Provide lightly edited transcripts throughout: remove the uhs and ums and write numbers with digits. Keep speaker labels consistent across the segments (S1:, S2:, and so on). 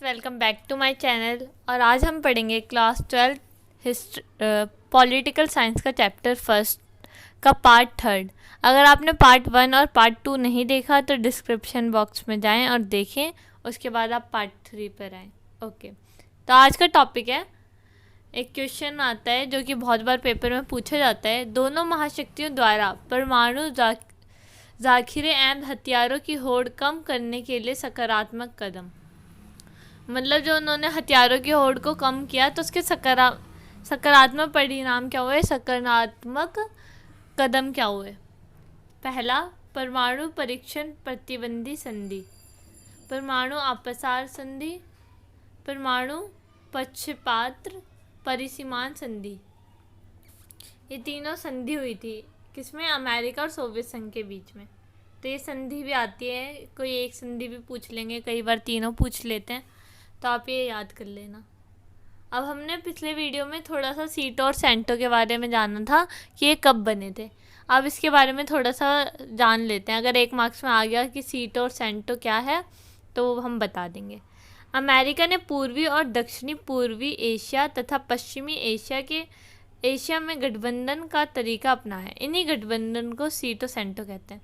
S1: Welcome back to my channel. और आज हम पढ़ेंगे क्लास 12 पॉलिटिकल साइंस का चैप्टर फर्स्ट का पार्ट थर्ड। अगर आपने पार्ट 1 और पार्ट 2 नहीं देखा तो डिस्क्रिप्शन बॉक्स में जाएं और देखें, उसके बाद आप पार्ट 3 पर आएँ। ओके, तो आज का टॉपिक है, एक क्वेश्चन आता है जो कि बहुत बार पेपर में पूछा जाता है, दोनों महाशक्तियों द्वारा परमाणु ज़ख़ीरे एवं हथियारों की होड़ कम करने के लिए सकारात्मक कदम। मतलब जो उन्होंने हथियारों की होड़ को कम किया तो उसके सकारात्मक परिणाम क्या हुए, सकारात्मक कदम क्या हुए। पहला, परमाणु परीक्षण प्रतिबंधी संधि, परमाणु अपसार संधि, परमाणु पक्षपात परिसीमान संधि। ये तीनों संधि हुई थी किसमें, अमेरिका और सोवियत संघ के बीच में। तो ये संधि भी आती है, कोई एक संधि भी पूछ लेंगे, कई बार तीनों पूछ लेते हैं, तो आप ये याद कर लेना। अब हमने पिछले वीडियो में थोड़ा सा सीटो और सेंटो के बारे में जाना था कि ये कब बने थे। अब इसके बारे में थोड़ा सा जान लेते हैं। अगर एक मार्क्स में आ गया कि सीटो और सेंटो क्या है तो हम बता देंगे। अमेरिका ने पूर्वी और दक्षिणी पूर्वी एशिया तथा पश्चिमी एशिया में गठबंधन का तरीका अपना है। इन्हीं गठबंधन को सीटो सेंटो कहते हैं।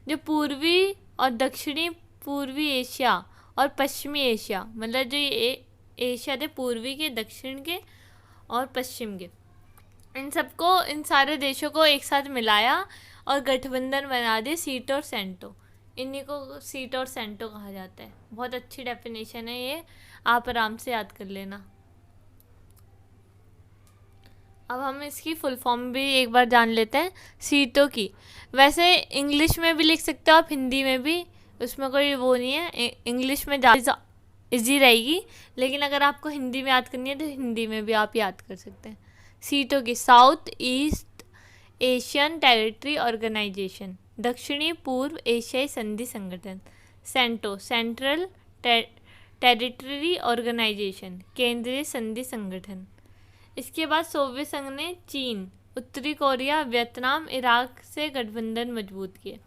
S1: जो पूर्वी और दक्षिणी पूर्वी एशिया और पश्चिमी एशिया, मतलब जो ये एशिया थे पूर्वी के, दक्षिण के और पश्चिम के, इन सारे देशों को एक साथ मिलाया और गठबंधन बना दिए सीटो और सेंटो। इन्हीं को सीटो और सेंटो कहा जाता है। बहुत अच्छी डेफिनेशन है ये, आप आराम से याद कर लेना। अब हम इसकी फुल फॉर्म भी एक बार जान लेते हैं सीटो की। वैसे इंग्लिश में भी लिख सकते हो आप, हिंदी में भी, उसमें कोई वो नहीं है। इंग्लिश में ज़्यादा ईजी रहेगी, लेकिन अगर आपको हिंदी में याद करनी है तो हिंदी में भी आप याद कर सकते हैं। सीटो की, south east Asian territory organisation, दक्षिणी पूर्व एशियाई संधि संगठन। सेंटो, सेंट्रल टेरिटरी ऑर्गेनाइजेशन, केंद्रीय संधि संगठन। इसके बाद सोवियत संघ ने चीन, उत्तरी कोरिया, वियतनाम, इराक से गठबंधन मजबूत किए।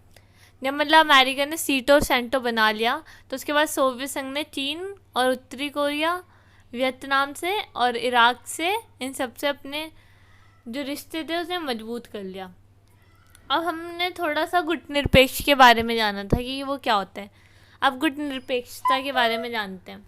S1: जब मतलब अमेरिका ने सीटो और सेंटो बना लिया तो उसके बाद सोवियत संघ ने चीन और उत्तरी कोरिया, वियतनाम से और इराक से, इन सब से अपने जो रिश्ते थे उसे मजबूत कर लिया। अब हमने थोड़ा सा गुटनिरपेक्ष के बारे में जाना था कि वो क्या होता है। अब गुटनिरपेक्षता के बारे में जानते हैं।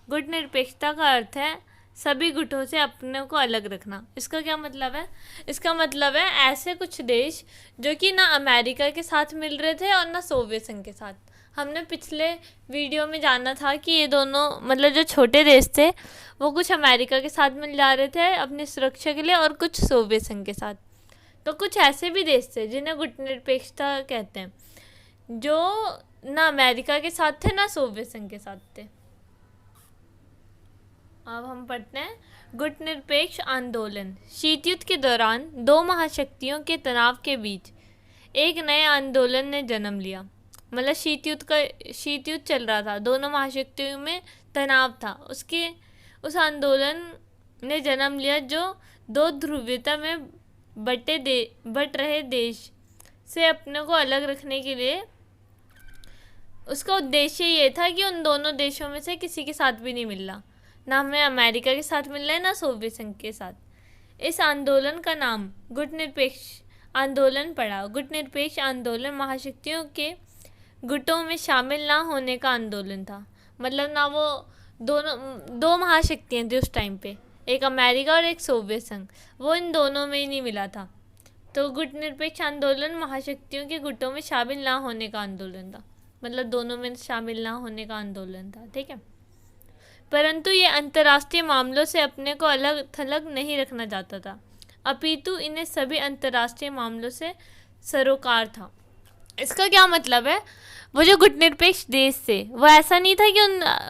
S1: गुटनिरपेक्षता का अर्थ है सभी गुटों से अपने को अलग रखना। इसका क्या मतलब है? इसका मतलब है ऐसे कुछ देश जो कि ना अमेरिका के साथ मिल रहे थे और ना सोवियत संघ के साथ। हमने पिछले वीडियो में जाना था कि ये दोनों, मतलब जो छोटे देश थे वो कुछ अमेरिका के साथ मिल जा रहे थे अपनी सुरक्षा के लिए और कुछ सोवियत संघ के साथ। तो कुछ ऐसे भी देश थे जिन्हें गुटनिरपेक्षता कहते हैं, जो ना अमेरिका के साथ थे ना सोवियत संघ के साथ थे। अब हम पढ़ते हैं गुटनिरपेक्ष आंदोलन। शीत युद्ध के दौरान दो महाशक्तियों के तनाव के बीच एक नए आंदोलन ने जन्म लिया। मतलब शीत युद्ध चल रहा था, दोनों महाशक्तियों में तनाव था, उस आंदोलन ने जन्म लिया जो दो ध्रुवीयता में बट रहे देश से अपने को अलग रखने के लिए, उसका उद्देश्य ये था कि उन दोनों देशों में से किसी के साथ भी नहीं मिलना, ना हमें अमेरिका के साथ मिल रहा है ना सोवियत संघ के साथ। इस आंदोलन का नाम गुटनिरपेक्ष आंदोलन पड़ा। गुटनिरपेक्ष आंदोलन महाशक्तियों के गुटों में शामिल ना होने का आंदोलन था। मतलब ना वो दो महाशक्तियाँ थी उस टाइम पे, एक अमेरिका और एक सोवियत संघ, वो इन दोनों में ही नहीं मिला था। तो गुटनिरपेक्ष आंदोलन महाशक्तियों के गुटों में शामिल ना होने का आंदोलन था, मतलब दोनों में शामिल ना होने का आंदोलन था, ठीक है। परंतु ये अंतर्राष्ट्रीय मामलों से अपने को अलग थलग नहीं रखना चाहता था, अपितु इन्हें सभी अंतर्राष्ट्रीय मामलों से सरोकार था। इसका क्या मतलब है? वो जो गुटनिरपेक्ष देश थे वो ऐसा नहीं था कि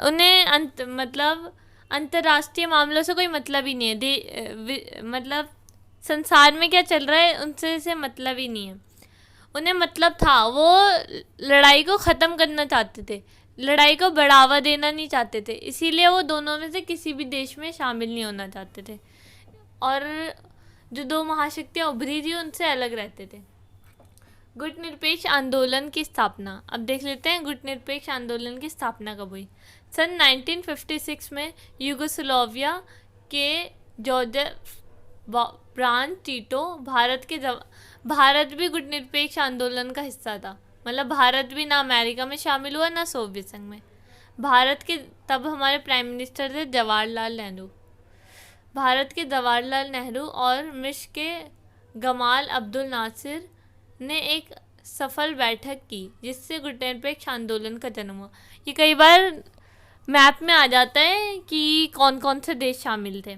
S1: उन्हें मतलब अंतर्राष्ट्रीय मामलों से कोई मतलब ही नहीं है, मतलब संसार में क्या चल रहा है उनसे से मतलब ही नहीं है। उन्हें मतलब था, वो लड़ाई को ख़त्म करना चाहते थे, लड़ाई को बढ़ावा देना नहीं चाहते थे, इसीलिए वो दोनों में से किसी भी देश में शामिल नहीं होना चाहते थे और जो दो महाशक्तियाँ उभरी थी उनसे अलग रहते थे। गुटनिरपेक्ष आंदोलन की स्थापना। अब देख लेते हैं गुटनिरपेक्ष आंदोलन की स्थापना कब हुई। सन 1956 में यूगोस्लाविया के जोसेफ ब्रांज टीटो भारत भी गुटनिरपेक्ष आंदोलन का हिस्सा था। मतलब भारत भी ना अमेरिका में शामिल हुआ ना सोवियत संघ में। भारत के तब हमारे प्राइम मिनिस्टर थे जवाहरलाल नेहरू। भारत के जवाहरलाल नेहरू और मिस्र के गमाल अब्दुल नासिर ने एक सफल बैठक की जिससे गुटनिरपेक्ष आंदोलन का जन्म हुआ। ये कई बार मैप में आ जाता है कि कौन कौन से देश शामिल थे,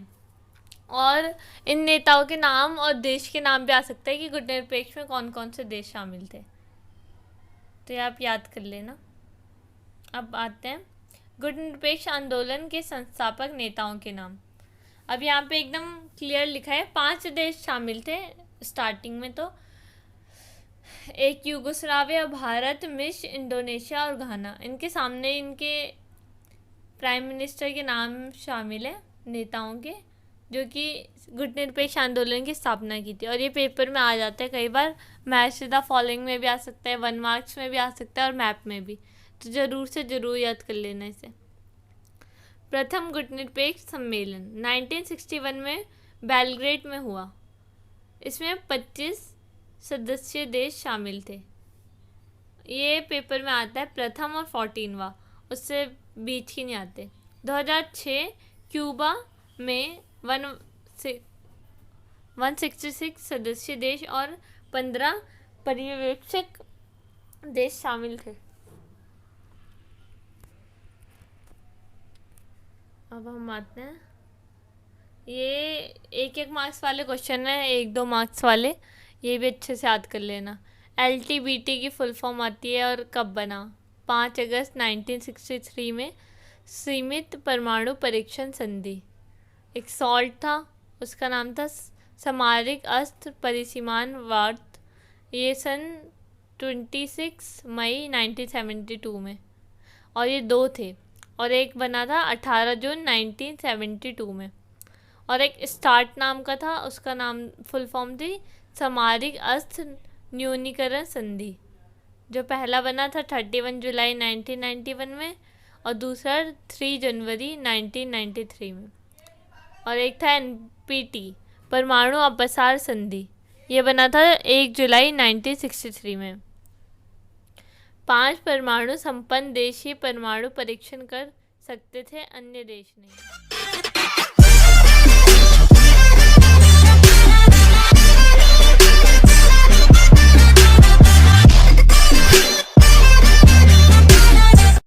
S1: और इन नेताओं के नाम और देश के नाम भी आ सकता है कि गुटनिरपेक्ष में कौन कौन से देश शामिल थे। तो ये आप याद कर लेना। अब आते हैं गुटनिरपेक्ष आंदोलन के संस्थापक नेताओं के नाम। अब यहाँ पे एकदम क्लियर लिखा है 5 देश शामिल थे स्टार्टिंग में। तो एक यूगोस्लाविया, भारत, मिस्र, इंडोनेशिया और घाना। इनके सामने इनके प्राइम मिनिस्टर के नाम शामिल है नेताओं के, जो कि गुटनिरपेक्ष आंदोलन की स्थापना की थी। और ये पेपर में आ जाता है कई बार, मैच द फॉलोइंग में भी आ सकता है, 1 मार्क्स में भी आ सकता है और मैप में भी। तो ज़रूर से ज़रूर याद कर लेना इसे। प्रथम गुटनिरपेक्ष सम्मेलन 1961 में बेलग्रेड में हुआ। इसमें 25 सदस्य देश शामिल थे। ये पेपर में आता है प्रथम और 14वां, उससे बीच ही नहीं आते। 2006 क्यूबा में 166 सदस्य देश और 15 पर्यवेक्षक देश शामिल थे। अब हम आते हैं, ये 1-1 मार्क्स वाले क्वेश्चन है, 1-2 मार्क्स वाले, ये भी अच्छे से याद कर लेना। LTBT की फुल फॉर्म आती है और कब बना? 5 अगस्त 1963 में सीमित परमाणु परीक्षण संधि। एक सॉल्ट था, उसका नाम था सामरिक अस्त्र परिसीमान वार्ता। ये सन 26 मई 1972 में। और ये 2 थे, और एक बना था 18 जून 1972 में। और एक स्टार्ट नाम का था, उसका नाम फुल फॉर्म थी सामरिक अस्त्र न्यूनीकरण संधि। जो पहला बना था 31 जुलाई 1991 में और दूसरा 3 जनवरी 1993 में। और एक था NPT परमाणु अपसार संधि, ये बना था 1 जुलाई 1963 में। 5 परमाणु संपन्न देश ही परमाणु परीक्षण कर सकते थे, अन्य देश नहीं।